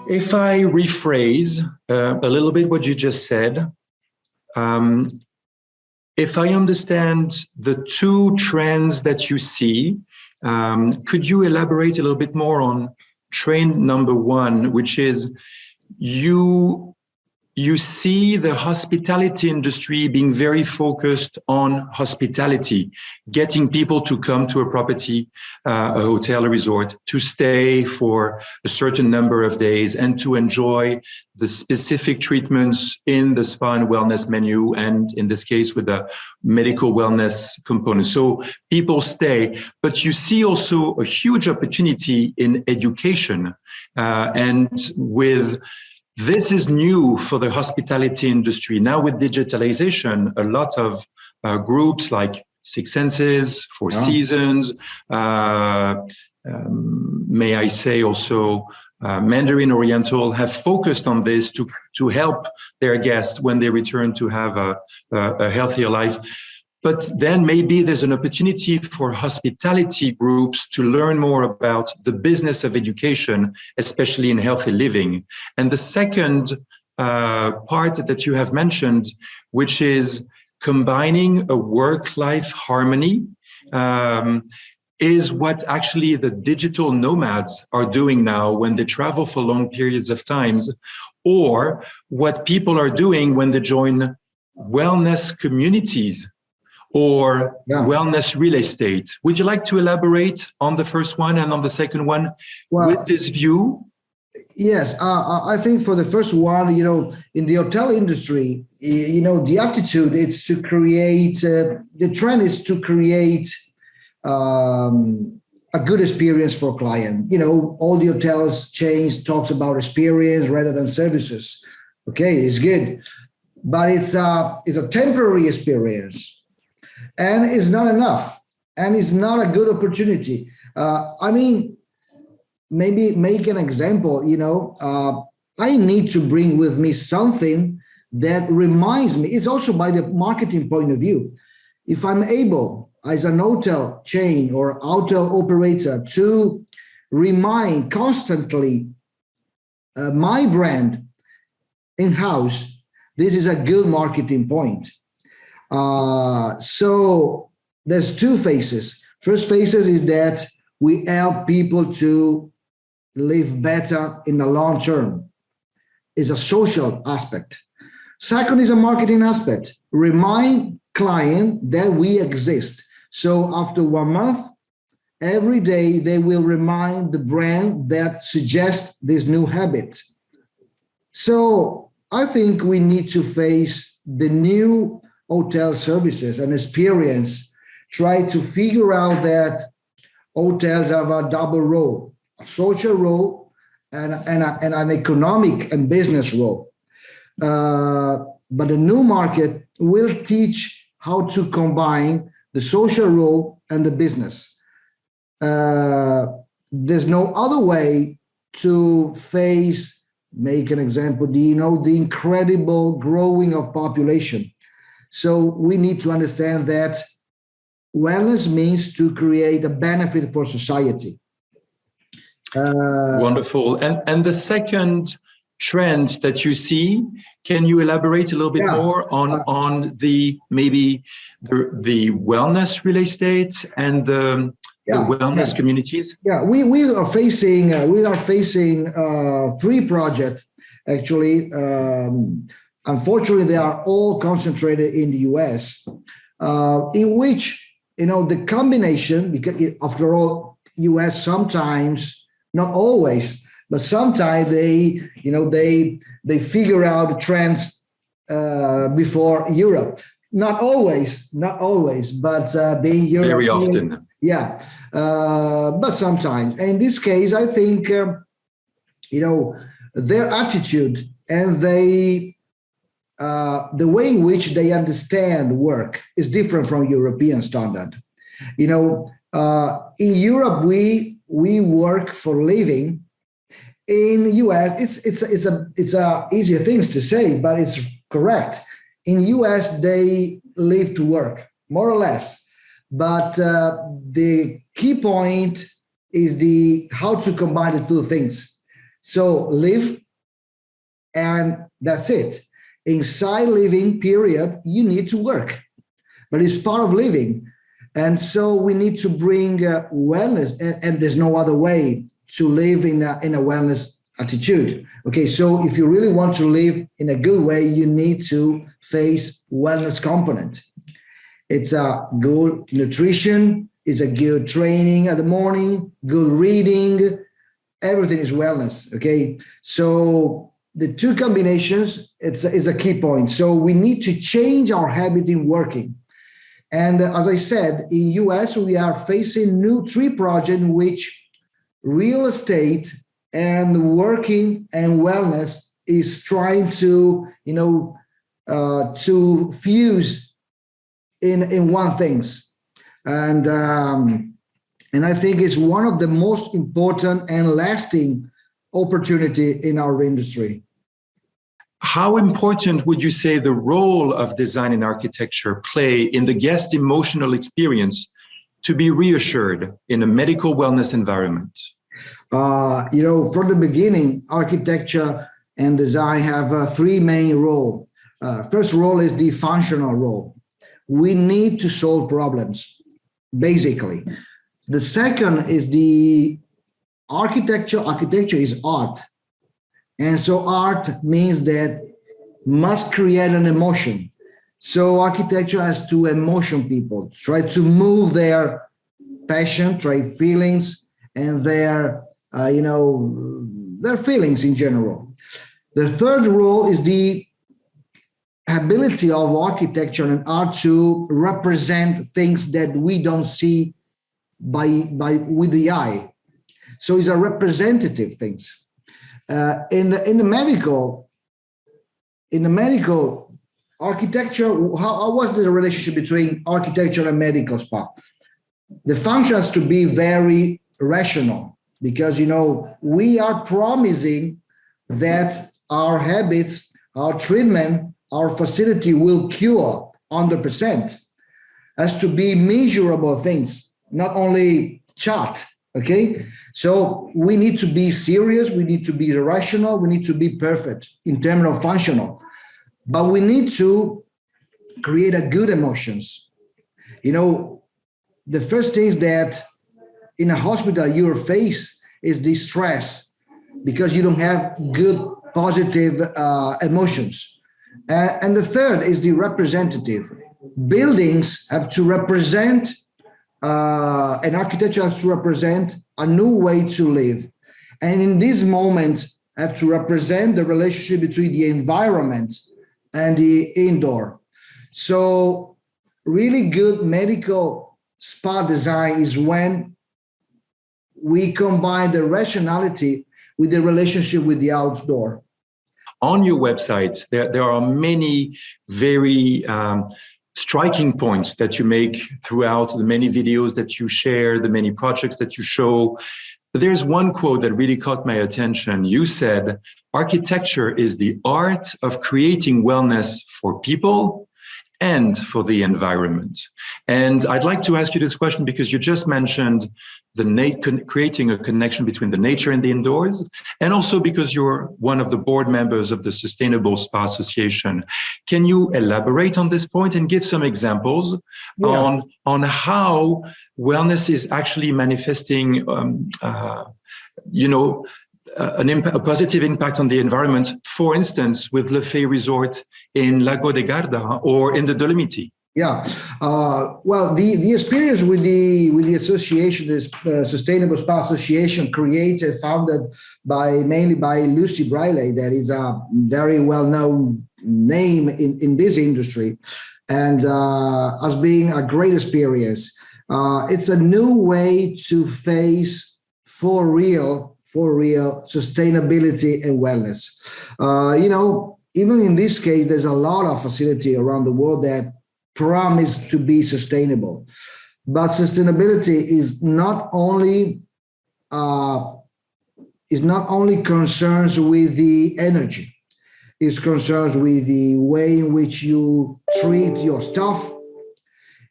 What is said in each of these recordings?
If I rephrase a little bit what you just said, if I understand the two trends that you see, could you elaborate a little bit more on trend number one, which is you see the hospitality industry being very focused on hospitality, getting people to come to a property, a hotel, a resort, to stay for a certain number of days and to enjoy the specific treatments in the spa and wellness menu, and in this case with the medical wellness component. So people stay, but you see also a huge opportunity in education, and with this is new for the hospitality industry. Now with digitalization, a lot of groups like Six Senses, Four Seasons, may I say also Mandarin Oriental have focused on this to help their guests when they return to have a healthier life. But then maybe there's an opportunity for hospitality groups to learn more about the business of education, especially in healthy living. And the second part that you have mentioned, which is combining a work-life harmony, is what actually the digital nomads are doing now when they travel for long periods of times, or what people are doing when they join wellness communities or wellness real estate. Would you like to elaborate on the first one and on the second one with this view? Yes, I think for the first one, in the hotel industry, the attitude is to create, the trend is to create a good experience for client. All the hotels chains talks about experience rather than services. Okay, it's good, but it's a temporary experience. And it's not enough, and it's not a good opportunity. Maybe make an example, I need to bring with me something that reminds me. It's also by the marketing point of view. If I'm able, as an hotel chain or hotel operator, to remind constantly my brand in-house, this is a good marketing point. So there's two phases. First phases is that we help people to live better in the long term. It's a social aspect. Second is a marketing aspect. Remind client that we exist. So after 1 month, every day they will remind the brand that suggests this new habit. So I think we need to face the new hotel services and experience, try to figure out that hotels have a double role, a social role and an economic and business role. But the new market will teach how to combine the social role and the business. There's no other way to face, make an example, the incredible growing of population. So we need to understand that wellness means to create a benefit for society. Wonderful. And the second trend that you see, can you elaborate a little bit more on the wellness real estate and the wellness communities? Yeah, we are facing three projects actually. Unfortunately, they are all concentrated in the US, in which, the combination, because after all, US sometimes, not always, but sometimes they figure out trends before Europe. Not always, but being Europe. Very often. Yeah, but sometimes. And in this case, I think, their attitude and the way in which they understand work is different from European standard. In Europe, we work for living. In the US, it's a easier things to say, but it's correct. In US, they live to work, more or less. But the key point is how to combine the two things. So live, and that's it. Inside living period, you need to work, but it's part of living. And so we need to bring wellness, and there's no other way to live in a wellness attitude. Okay, so if you really want to live in a good way, you need to face wellness component. It's a good nutrition, it's a good training at the morning, good reading, everything is wellness. Okay, so the two combinations, it's a key point. So we need to change our habit in working. And as I said, in US, we are facing new 3 projects in which real estate and working and wellness is trying to, to fuse in one things. And I think it's one of the most important and lasting opportunity in our industry. How important would you say the role of design and architecture play in the guest emotional experience to be reassured in a medical wellness environment? From the beginning, architecture and design have 3 main roles. First role is the functional role. We need to solve problems, basically. The second is the architecture. Architecture is art. And so art means that must create an emotion. So architecture has to emotion people, try to move their passion, try feelings, and their feelings in general. The third role is the ability of architecture and art to represent things that we don't see by with the eye. So it's a representative things. In the medical architecture, how was the relationship between architecture and medical spa? The function has to be very rational, because we are promising that our habits, our treatment, our facility will cure 100%. Has to be measurable things, not only chart. Okay, so we need to be serious, we need to be rational, we need to be perfect in terms of functional, but we need to create a good emotions. The first thing is that in a hospital your face is the stress because you don't have good positive emotions. And the third is the representative. Buildings have to represent and architecture has to represent a new way to live. And in this moment, have to represent the relationship between the environment and the indoor. So really good medical spa design is when we combine the rationality with the relationship with the outdoor. On your website, there are many very striking points that you make throughout the many videos that you share, the many projects that you show. But there's one quote that really caught my attention. You said, architecture is the art of creating wellness for people and for the environment. And I'd like to ask you this question because you just mentioned creating a connection between the nature and the indoors, and also because you're one of the board members of the Sustainable Spa Association. Can you elaborate on this point and give some examples on how wellness is actually manifesting, a positive impact on the environment, for instance, with Le Fay Resort in Lago de Garda or in the Dolomiti? Yeah, well, the experience with the association, this Sustainable Spa Association, created, founded mainly by Lucy Briley, that is a very well-known name in this industry, and as being a great experience. It's a new way to face for real sustainability and wellness. Even in this case, there's a lot of facility around the world that promise to be sustainable, but sustainability is not only concerns with the energy. It's concerns with the way in which you treat your staff,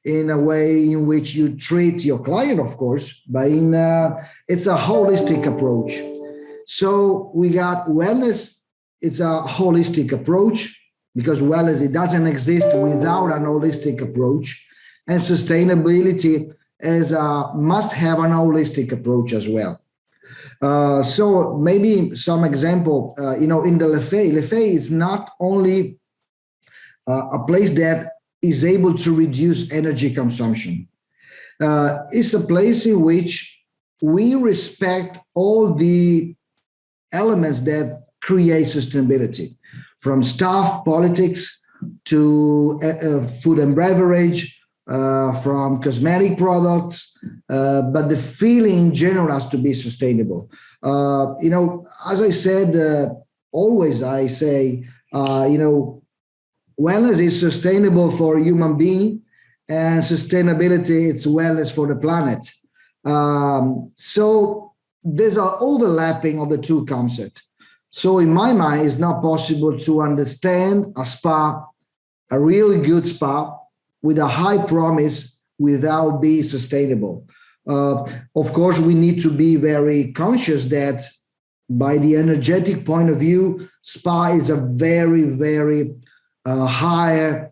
in a way in which you treat your client, of course, but it's a holistic approach. So we got wellness. It's a holistic approach, because wellness, it doesn't exist without an holistic approach. And sustainability is must have an holistic approach as well. So maybe some example, in the Le Fay is not only a place that is able to reduce energy consumption. It's a place in which we respect all the elements that create sustainability, from staff, politics, to food and beverage, from cosmetic products, but the feeling in general has to be sustainable. As I said, always I say, wellness is sustainable for human being, and sustainability, it's wellness for the planet. So there's an overlapping of the two concepts. So in my mind, it's not possible to understand a spa, a really good spa, with a high promise without being sustainable. Of course, we need to be very conscious that by the energetic point of view, spa is a very, very high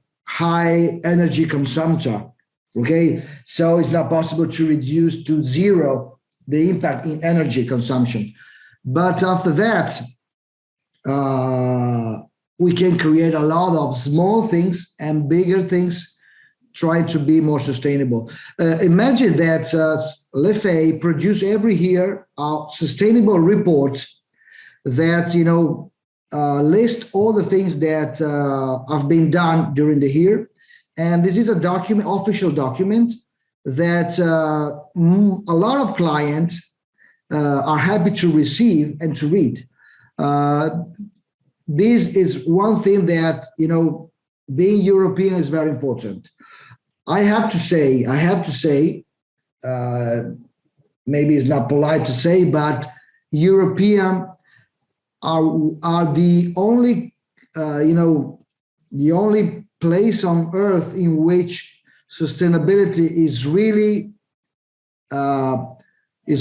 energy consumptor. Okay, so it's not possible to reduce to zero the impact in energy consumption. But after that, we can create a lot of small things and bigger things, trying to be more sustainable. Imagine that Le Fay produce every year a sustainable report that list all the things that have been done during the year. And this is a document, official document, that a lot of clients are happy to receive and to read. This is one thing that, being European is very important. I have to say, maybe it's not polite to say, but European are the only, the only place on earth in which sustainability is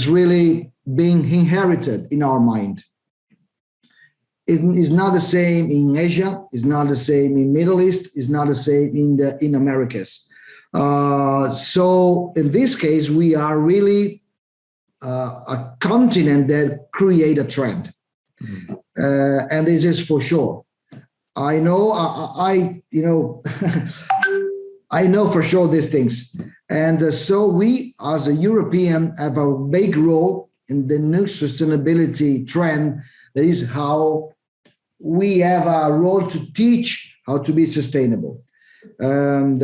really being inherited in our mind. It's not the same in Asia. It's not the same in Middle East. It's not the same in Americas. So in this case, we are really a continent that create a trend, and this is for sure. I know, I know for sure these things, and so we, as a European, have a big role in the new sustainability trend. That is how we have a role to teach how to be sustainable. And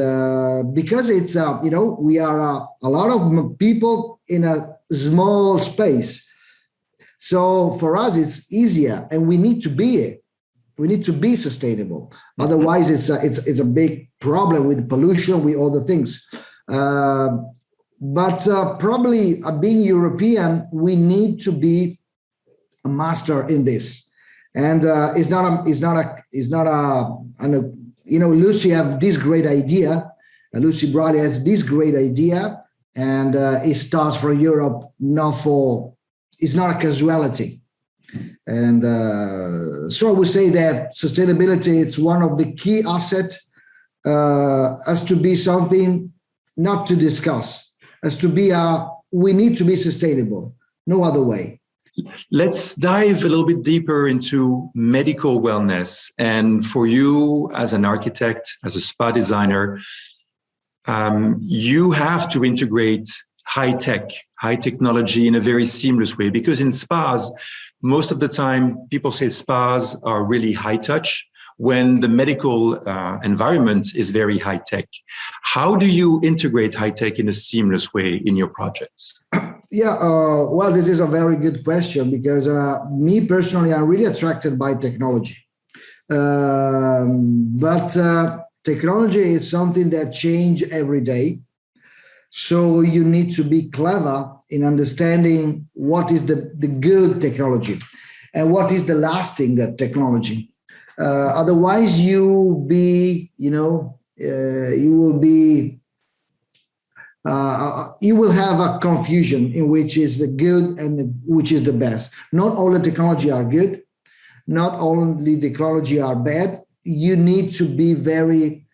because it's, we are a lot of people in a small space. So for us, it's easier, and we need to be it. We need to be sustainable. Otherwise, it's a big problem with pollution, with other things. But probably being European, we need to be a master in this. And Lucy have this great idea. Lucy Bradley has this great idea, and it starts for Europe, it's not a casualty. And so I would say that sustainability is one of the key assets, has to be something not to discuss, has to be we need to be sustainable, no other way. Let's dive a little bit deeper into medical wellness. And for you as an architect, as a spa designer, you have to integrate high technology in a very seamless way, because in spas, most of the time people say spas are really high touch when the medical environment is very high tech. How do you integrate high tech in a seamless way in your projects? Yeah, well, this is a very good question, because me personally, I'm really attracted by technology. But technology is something that changes every day. So you need to be clever in understanding what is the good technology and what is the lasting technology. Otherwise, you will be you will have a confusion in which is the good and which is the best. Not all the technology are good. Not only the technology are bad. You need to be very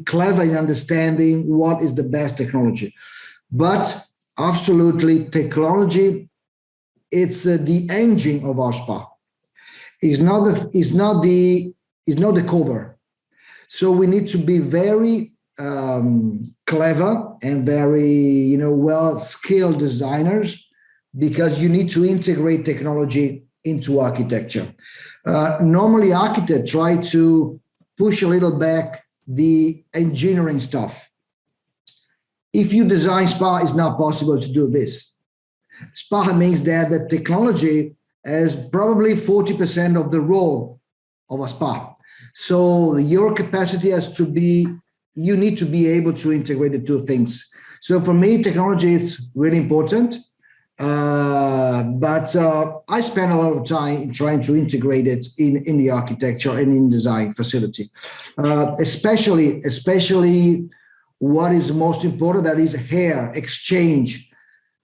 clever in understanding what is the best technology. But absolutely, technology, it's the engine of our spa. It's not the cover. So we need to be very clever and very well skilled designers, because you need to integrate technology into architecture. Normally, architects try to push a little back the engineering stuff. If you design spa, it's not possible to do this. Spa means that the technology has probably 40% of the role of a spa. So your capacity has to be, you need to be able to integrate the two things. So for me, technology is really important. But I spend a lot of time trying to integrate it in the architecture and in design facility. Especially what is most important, that is hair exchange.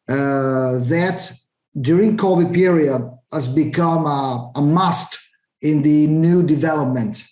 That during COVID period has become a must in the new development.